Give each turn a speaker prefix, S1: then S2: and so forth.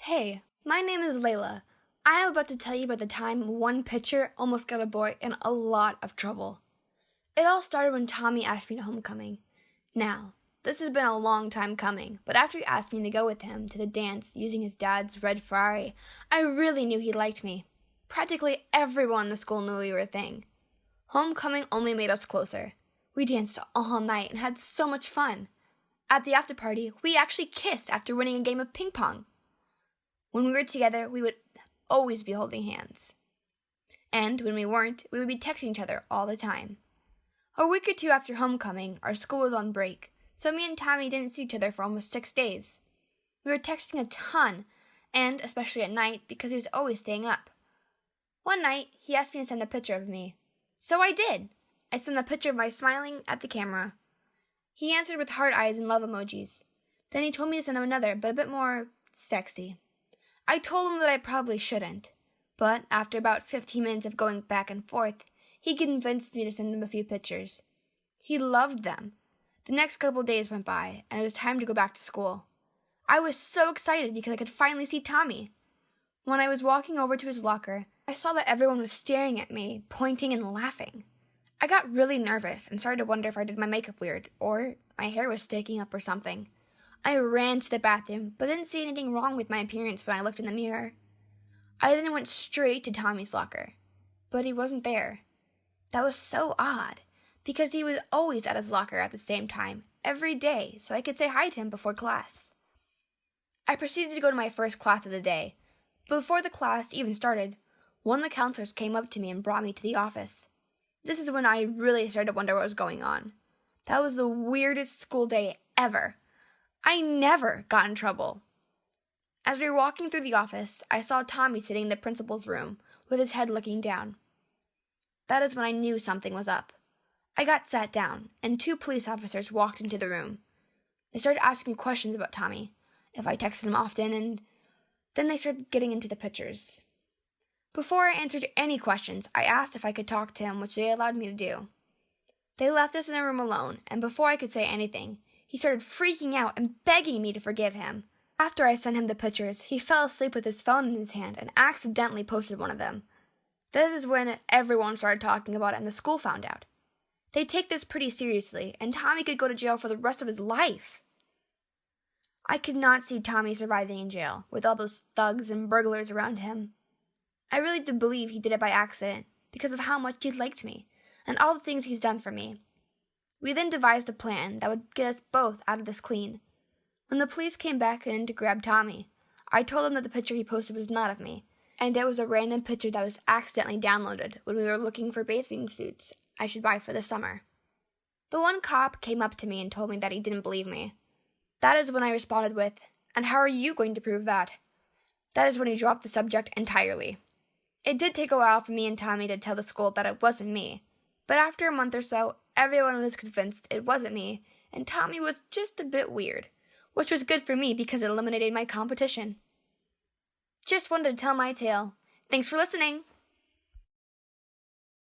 S1: Hey, my name is Layla. I am about to tell you about the time one pitcher almost got a boy in a lot of trouble. It all started when Tommy asked me to homecoming. Now, this has been a long time coming, but after he asked me to go with him to the dance using his dad's red Ferrari, I really knew he liked me. Practically everyone in the school knew we were a thing. Homecoming only made us closer. We danced all night and had so much fun. At the after party, we actually kissed after winning a game of ping pong. When we were together, we would always be holding hands. And when we weren't, we would be texting each other all the time. A week or two after homecoming, our school was on break, so me and Tommy didn't see each other for almost 6 days. We were texting a ton, and especially at night because he was always staying up. One night, he asked me to send a picture of me. So I did. I sent a picture of my smiling at the camera. He answered with heart eyes and love emojis. Then he told me to send him another, but a bit more sexy. I told him that I probably shouldn't, but after about 15 minutes of going back and forth, he convinced me to send him a few pictures. He loved them. The next couple of days went by, and it was time to go back to school. I was so excited because I could finally see Tommy. When I was walking over to his locker, I saw that everyone was staring at me, pointing and laughing. I got really nervous and started to wonder if I did my makeup weird, or my hair was sticking up or something. I ran to the bathroom, but didn't see anything wrong with my appearance when I looked in the mirror. I then went straight to Tommy's locker, but he wasn't there. That was so odd, because he was always at his locker at the same time, every day, so I could say hi to him before class. I proceeded to go to my first class of the day, but before the class even started, one of the counselors came up to me and brought me to the office. This is when I really started to wonder what was going on. That was the weirdest school day ever. I never got in trouble. As we were walking through the office, I saw Tommy sitting in the principal's room with his head looking down. That is when I knew something was up. I got sat down, and 2 police officers walked into the room. They started asking me questions about Tommy, if I texted him often, and then they started getting into the pictures. Before I answered any questions, I asked if I could talk to him, which they allowed me to do. They left us in a room alone, and before I could say anything, he started freaking out and begging me to forgive him. After I sent him the pictures, he fell asleep with his phone in his hand and accidentally posted one of them. This is when everyone started talking about it and the school found out. They take this pretty seriously, and Tommy could go to jail for the rest of his life. I could not see Tommy surviving in jail, with all those thugs and burglars around him. I really do believe he did it by accident, because of how much he liked me, and all the things he's done for me. We then devised a plan that would get us both out of this clean. When the police came back in to grab Tommy, I told them that the picture he posted was not of me, and it was a random picture that was accidentally downloaded when we were looking for bathing suits I should buy for the summer. The one cop came up to me and told me that he didn't believe me. That is when I responded with, "And how are you going to prove that?" That is when he dropped the subject entirely. It did take a while for me and Tommy to tell the school that it wasn't me, but after a month or so, everyone was convinced it wasn't me, and Tommy was just a bit weird, which was good for me because it eliminated my competition. Just wanted to tell my tale. Thanks for listening!